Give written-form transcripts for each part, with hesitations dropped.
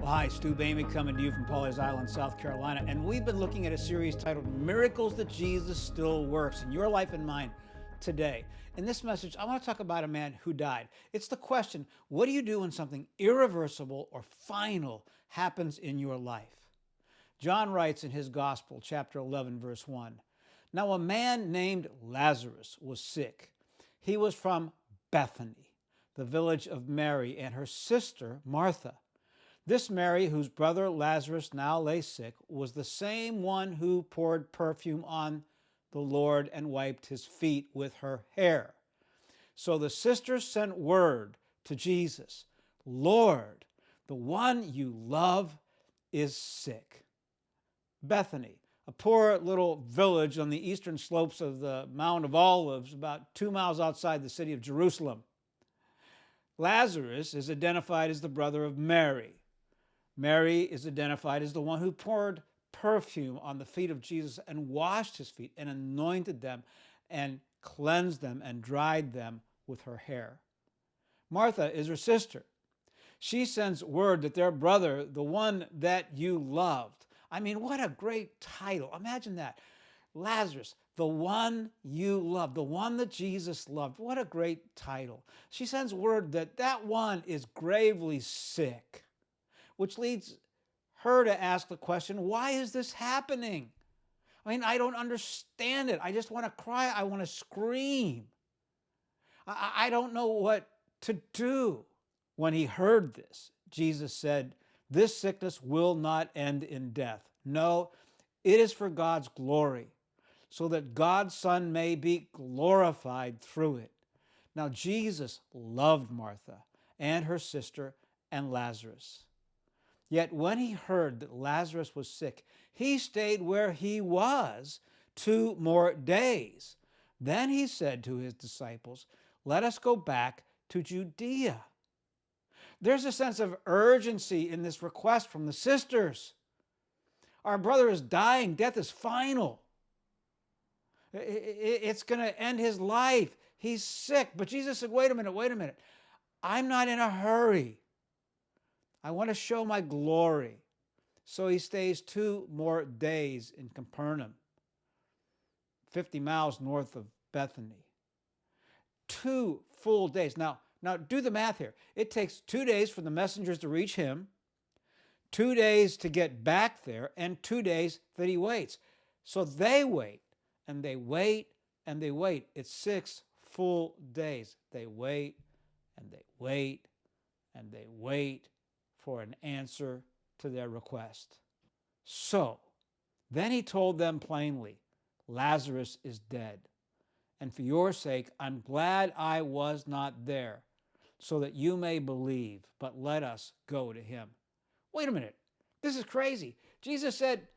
Well, hi, Stu Bamey coming to you from Pawleys Island, South Carolina, and we've been looking at a series titled Miracles That Jesus Still Works in Your Life and Mine today. In this message, I want to talk about a man who died. It's the question, what do you do when something irreversible or final happens in your life? John writes in his Gospel, chapter 11, verse 1, "Now a man named Lazarus was sick. He was from Bethany, the village of Mary and her sister Martha. This Mary, whose brother Lazarus now lay sick, was the same one who poured perfume on the Lord and wiped his feet with her hair. So the sisters sent word to Jesus, 'Lord, the one you love is sick.'" Bethany, a poor little village on the eastern slopes of the Mount of Olives, about 2 miles outside the city of Jerusalem. Lazarus is identified as the brother of Mary. Mary is identified as the one who poured perfume on the feet of Jesus and washed his feet and anointed them and cleansed them and dried them with her hair. Martha is her sister. She sends word that their brother, the one that you loved. I mean, what a great title. Imagine that. Lazarus, the one you loved, the one that Jesus loved. What a great title. She sends word that that one is gravely sick, which leads her to ask the question, why is this happening? I mean, I don't understand it. I just want to cry. I want to scream. I don't know what to do. When he heard this, Jesus said, "This sickness will not end in death. No, it is for God's glory, so that God's Son may be glorified through it." Now, Jesus loved Martha and her sister and Lazarus. Yet when he heard that Lazarus was sick, he stayed where he was 2 more days. Then he said to his disciples, "Let us go back to Judea." There's a sense of urgency in this request from the sisters. Our brother is dying. Death is final. It's going to end his life. He's sick. But Jesus said, wait a minute. I'm not in a hurry. I want to show my glory. So he stays 2 more days in Capernaum, 50 miles north of Bethany. 2 full days. Now do the math here. It takes 2 days for the messengers to reach him, 2 days to get back there, and 2 days that he waits. So they wait, and they wait, and they wait. It's 6 full days. They wait, and they wait, and they wait for an answer to their request. So then he told them plainly, "Lazarus is dead. And for your sake, I'm glad I was not there, so that you may believe, but let us go to him." Wait a minute. This is crazy. Jesus said,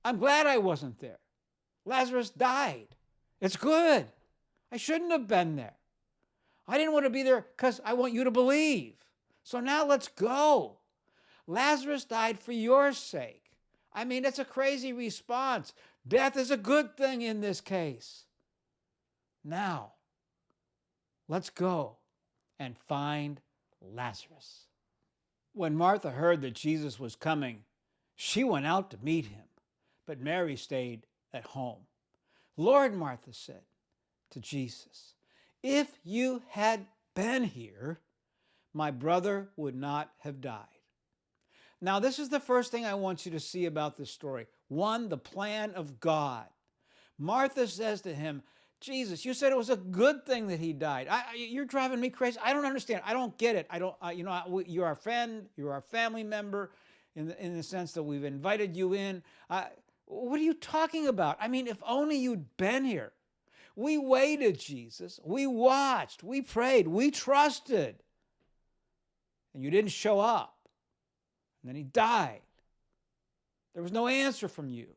"I'm glad I wasn't there. Lazarus died. It's good. I shouldn't have been there. I didn't want to be there because I want you to believe. So now let's go. Lazarus died for your sake." I mean, it's a crazy response. Death is a good thing in this case. Now, let's go and find Lazarus. When Martha heard that Jesus was coming, she went out to meet him, but Mary stayed at home. "Lord," Martha said to Jesus, "if you had been here, my brother would not have died." Now, this is the first thing I want you to see about this story. 1, the plan of God. Martha says to him, "Jesus, you said it was a good thing that he died. You're driving me crazy. I don't understand. I don't get it. You're our friend. You're our family member in the sense that we've invited you in. What are you talking about? I mean, if only you'd been here. We waited, Jesus. We watched. We prayed. We trusted. And you didn't show up. And then he died. There was no answer from you.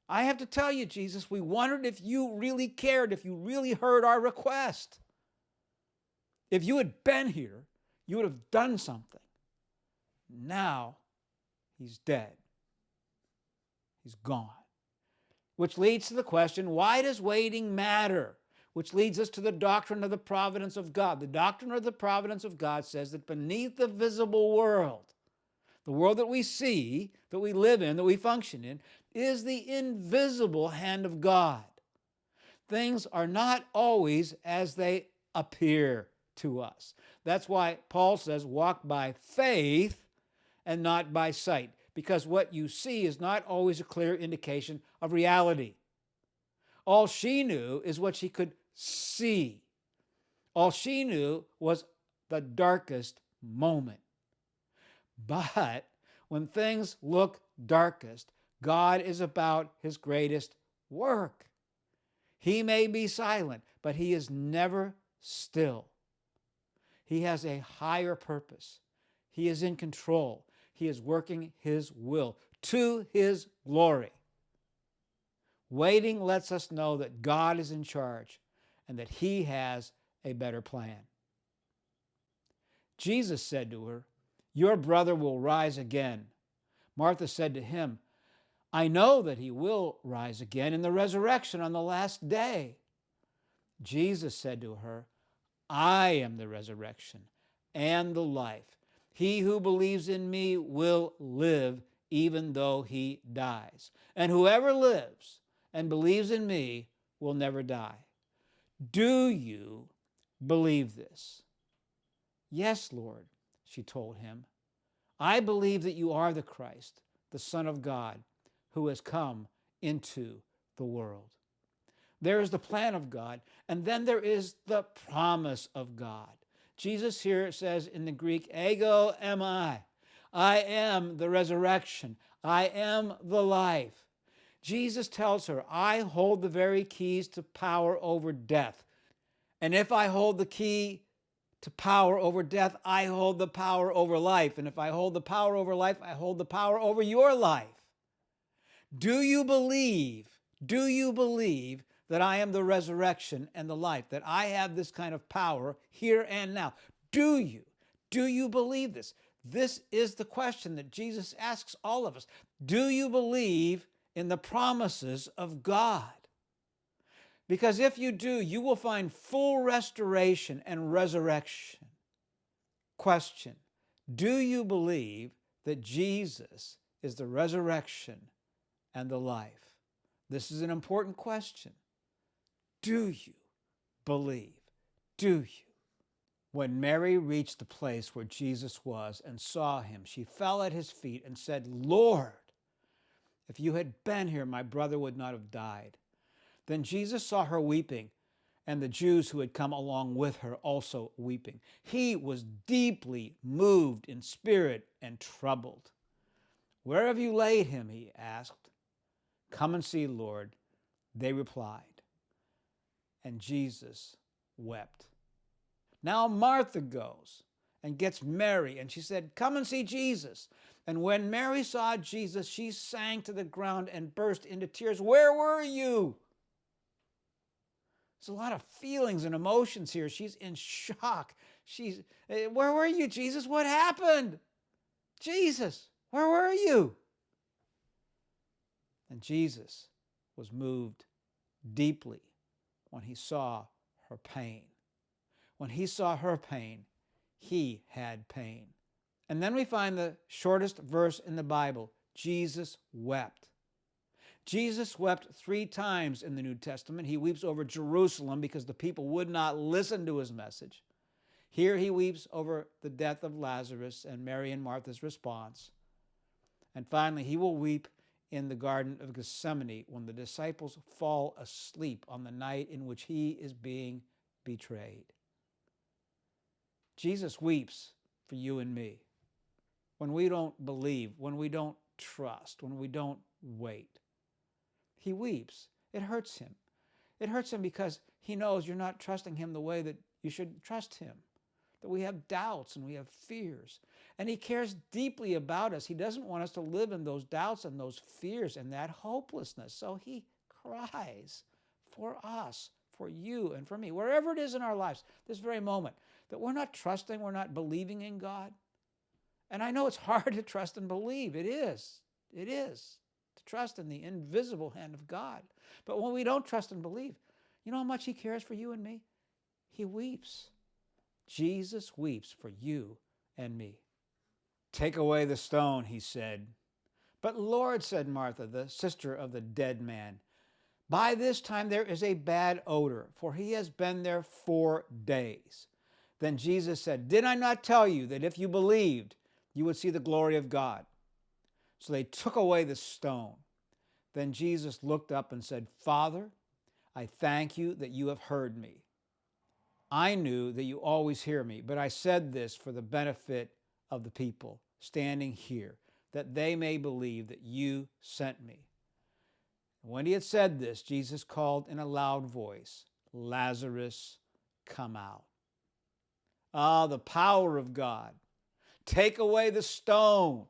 I have to tell you, Jesus, we wondered if you really cared, if you really heard our request. If you had been here, you would have done something. Now, he's dead. He's gone. Which leads to the question, why does waiting matter? Which leads us to the doctrine of the providence of God. The doctrine of the providence of God says that beneath the visible world, the world that we see, that we live in, that we function in, is the invisible hand of God. Things are not always as they appear to us. That's why Paul says, walk by faith and not by sight, because what you see is not always a clear indication of reality. All she knew is what she could see. All she knew was the darkest moment. But when things look darkest, God is about his greatest work. He may be silent, but he is never still. He has a higher purpose. He is in control. He is working his will to his glory. Waiting lets us know that God is in charge and that he has a better plan. Jesus said to her, "Your brother will rise again." Martha said to him, "I know that he will rise again in the resurrection on the last day." Jesus said to her, "I am the resurrection and the life. He who believes in me will live even though he dies. And whoever lives and believes in me will never die." Do you believe this? "Yes, Lord," she told him. "I believe that you are the Christ, the Son of God, who has come into the world." There is the plan of God, and then there is the promise of God. Jesus here says in the Greek, ego eimi. I am the resurrection. I am the life. Jesus tells her, I hold the very keys to power over death. And if I hold the key to power over death, I hold the power over life. And if I hold the power over life, I hold the power over your life. Do you believe that I am the resurrection and the life, that I have this kind of power here and now? Do you believe this? This is the question that Jesus asks all of us. Do you believe in the promises of God? Because if you do, you will find full restoration and resurrection. Question: do you believe that Jesus is the resurrection and the life? This is an important question. Do you believe? Do you? When Mary reached the place where Jesus was and saw him, she fell at his feet and said, "Lord, if you had been here, my brother would not have died." Then Jesus saw her weeping, and the Jews who had come along with her also weeping. He was deeply moved in spirit and troubled. "Where have you laid him?" he asked. "Come and see, Lord," they replied. And Jesus wept. Now Martha goes and gets Mary, and she said, "Come and see Jesus." And when Mary saw Jesus, she sank to the ground and burst into tears. "Where were you?" There's a lot of feelings and emotions here. She's in shock. Where were you, Jesus? What happened? Jesus, where were you? And Jesus was moved deeply when he saw her pain. When he saw her pain, he had pain. And then we find the shortest verse in the Bible. Jesus wept. Jesus wept 3 times in the New Testament. He weeps over Jerusalem because the people would not listen to his message. Here he weeps over the death of Lazarus and Mary and Martha's response. And finally, he will weep in the Garden of Gethsemane when the disciples fall asleep on the night in which he is being betrayed. Jesus weeps for you and me when we don't believe, when we don't trust, when we don't wait. He weeps. It hurts him. It hurts him because he knows you're not trusting him the way that you should trust him, that we have doubts and we have fears. And he cares deeply about us. He doesn't want us to live in those doubts and those fears and that hopelessness. So he cries for us, for you and for me, wherever it is in our lives, this very moment, that we're not trusting, we're not believing in God. And I know it's hard to trust and believe. It is. It is. To trust in the invisible hand of God. But when we don't trust and believe, you know how much he cares for you and me? He weeps. Jesus weeps for you and me. "Take away the stone," he said. "But Lord," said Martha, the sister of the dead man, "by this time there is a bad odor, for he has been there 4 days." Then Jesus said, "Did I not tell you that if you believed, you would see the glory of God?" So they took away the stone. Then Jesus looked up and said, "Father, I thank you that you have heard me. I knew that you always hear me, but I said this for the benefit of the people standing here, that they may believe that you sent me." When he had said this, Jesus called in a loud voice, "Lazarus, come out." Ah, the power of God. Take away the stone.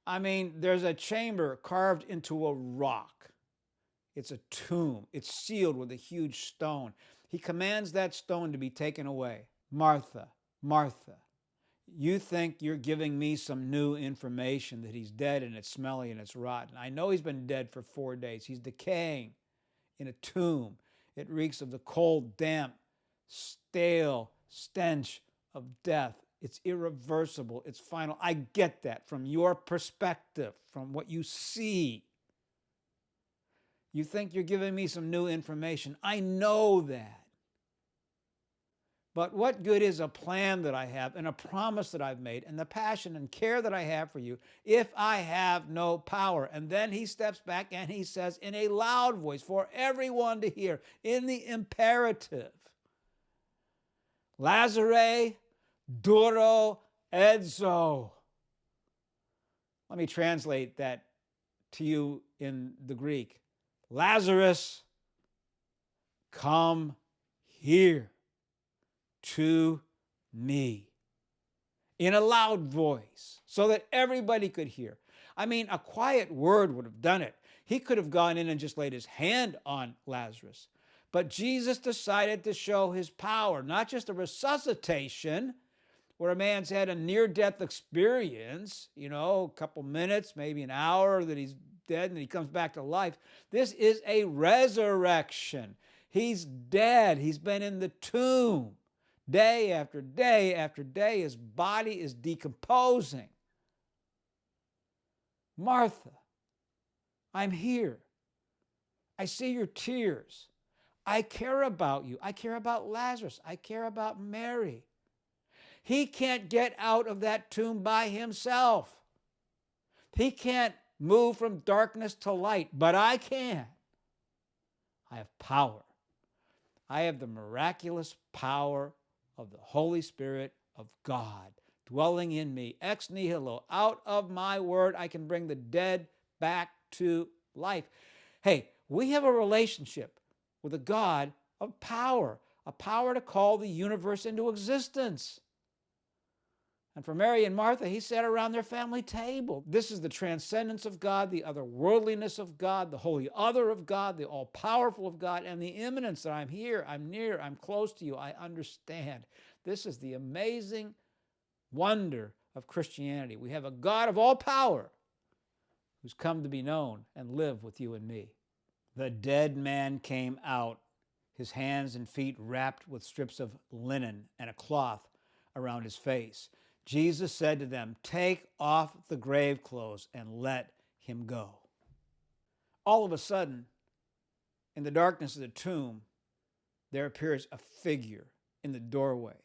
I mean, there's a chamber carved into a rock. It's a tomb. It's sealed with a huge stone. He commands that stone to be taken away. "Martha, Martha, you think you're giving me some new information that he's dead and it's smelly and it's rotten. I know he's been dead for 4 days. He's decaying in a tomb. It reeks of the cold, damp, stale stench of death. It's irreversible. It's final. I get that from your perspective, from what you see. You think you're giving me some new information. I know that. But what good is a plan that I have and a promise that I've made and the passion and care that I have for you if I have no power?" And then he steps back and he says in a loud voice for everyone to hear, in the imperative, "Lazare duro edzo." Let me translate that to you in the Greek. Lazarus, come here to me, in a loud voice so that everybody could hear. I mean, a quiet word would have done it. He could have gone in and just laid his hand on Lazarus. But Jesus decided to show his power, not just a resuscitation where a man's had a near-death experience, a couple minutes, maybe an hour that he's dead and he comes back to life. This is a resurrection. He's dead. He's been in the tomb. Day after day after day, his body is decomposing. "Martha, I'm here. I see your tears. I care about you. I care about Lazarus. I care about Mary. He can't get out of that tomb by himself. He can't move from darkness to light, but I can. I have power. I have the miraculous power of the Holy Spirit of God dwelling in me. Ex nihilo, out of my word, I can bring the dead back to life." Hey, we have a relationship with a God of power, a power to call the universe into existence. And for Mary and Martha, he sat around their family table. This is the transcendence of God, the otherworldliness of God, the holy other of God, the all-powerful of God, and the immanence that I'm here, I'm near, I'm close to you, I understand. This is the amazing wonder of Christianity. We have a God of all power who's come to be known and live with you and me. The dead man came out, his hands and feet wrapped with strips of linen and a cloth around his face. Jesus said to them, "Take off the grave clothes and let him go." All of a sudden, in the darkness of the tomb, there appears a figure in the doorway.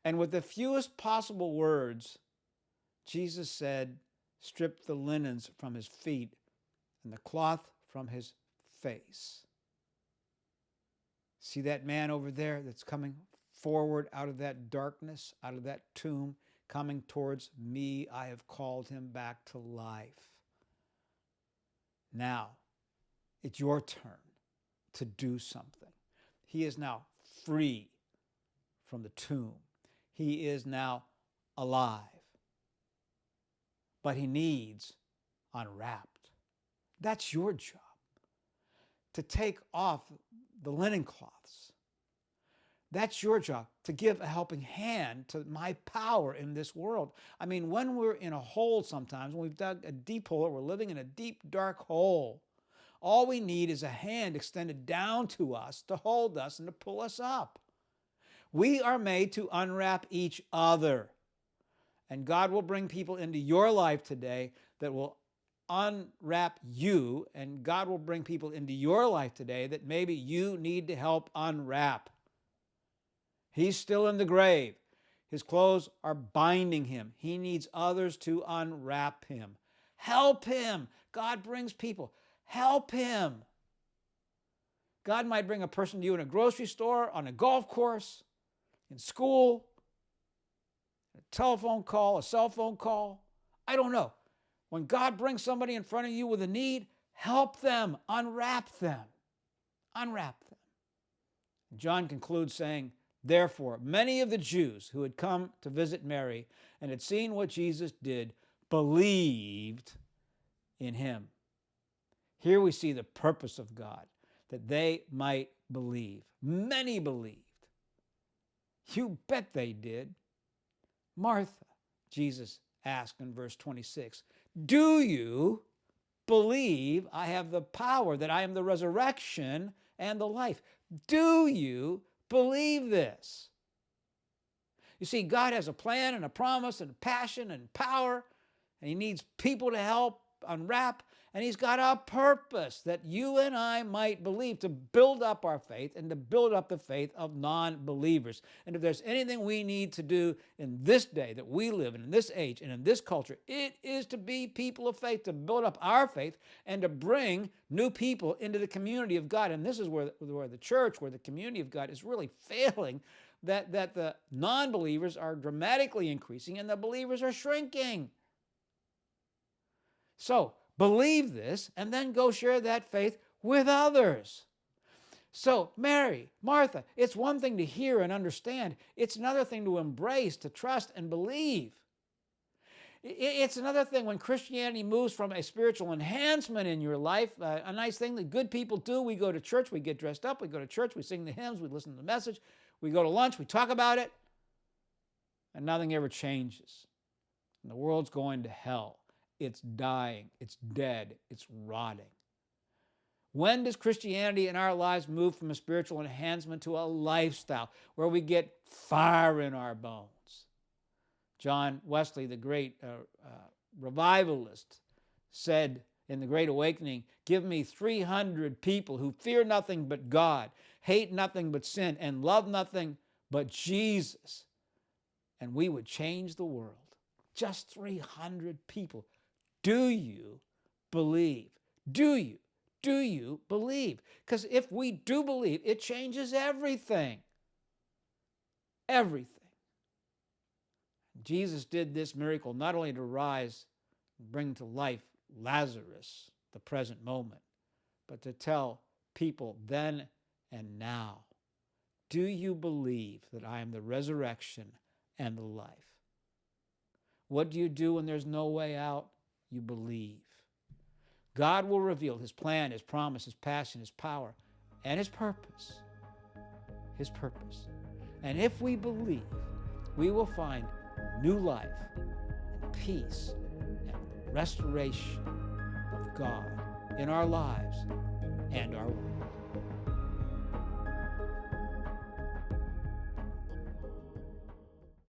And with the fewest possible words, Jesus said, "Strip the linens from his feet and the cloth from his face." See that man over there that's coming forward out of that darkness, out of that tomb, coming towards me? I have called him back to life. Now, it's your turn to do something. He is now free from the tomb. He is now alive. But he needs unwrapped. That's your job, to take off the linen cloths. That's your job, to give a helping hand to my power in this world. I mean, when we're in a hole sometimes, when we've dug a deep hole or we're living in a deep, dark hole, all we need is a hand extended down to us to hold us and to pull us up. We are made to unwrap each other. And God will bring people into your life today that will unwrap you, and God will bring people into your life today that maybe you need to help unwrap. He's still in the grave. His clothes are binding him. He needs others to unwrap him. Help him. God brings people. Help him. God might bring a person to you in a grocery store, on a golf course, in school, a telephone call, a cell phone call. I don't know. When God brings somebody in front of you with a need, help them, unwrap them. Unwrap them. John concludes saying, therefore, many of the Jews who had come to visit Mary and had seen what Jesus did believed in him. Here we see the purpose of God, that they might believe. Many believed. You bet they did. Martha, Jesus asked in verse 26, do you believe I have the power, that I am the resurrection and the life? Do you believe this? You see, God has a plan and a promise and a passion and power, and he needs people to help unwrap, and he's got a purpose that you and I might believe, to build up our faith and to build up the faith of non-believers. And if there's anything we need to do in this day that we live in this age and in this culture, it is to be people of faith, to build up our faith and to bring new people into the community of God. And this is where the church, where the community of God is really failing, that the non-believers are dramatically increasing and the believers are shrinking. So, believe this and then go share that faith with others. So, Mary, Martha, it's one thing to hear and understand. It's another thing to embrace, to trust and believe. It's another thing when Christianity moves from a spiritual enhancement in your life, a nice thing that good people do. We go to church, we get dressed up, we go to church, we sing the hymns, we listen to the message, we go to lunch, we talk about it, and nothing ever changes. And the world's going to hell. It's dying, it's dead, it's rotting. When does Christianity in our lives move from a spiritual enhancement to a lifestyle where we get fire in our bones? John Wesley, the great revivalist, said in the Great Awakening, give me 300 people who fear nothing but God, hate nothing but sin, and love nothing but Jesus, and we would change the world. Just 300 people. Do you believe? Do you? Do you believe? Because if we do believe, it changes everything. Everything. Jesus did this miracle not only to rise and bring to life Lazarus, the present moment, but to tell people then and now, do you believe that I am the resurrection and the life? What do you do when there's no way out? You believe. God will reveal his plan, his promise, his passion, his power, and his purpose. His purpose. And if we believe, we will find new life and peace and restoration of God in our lives and our world.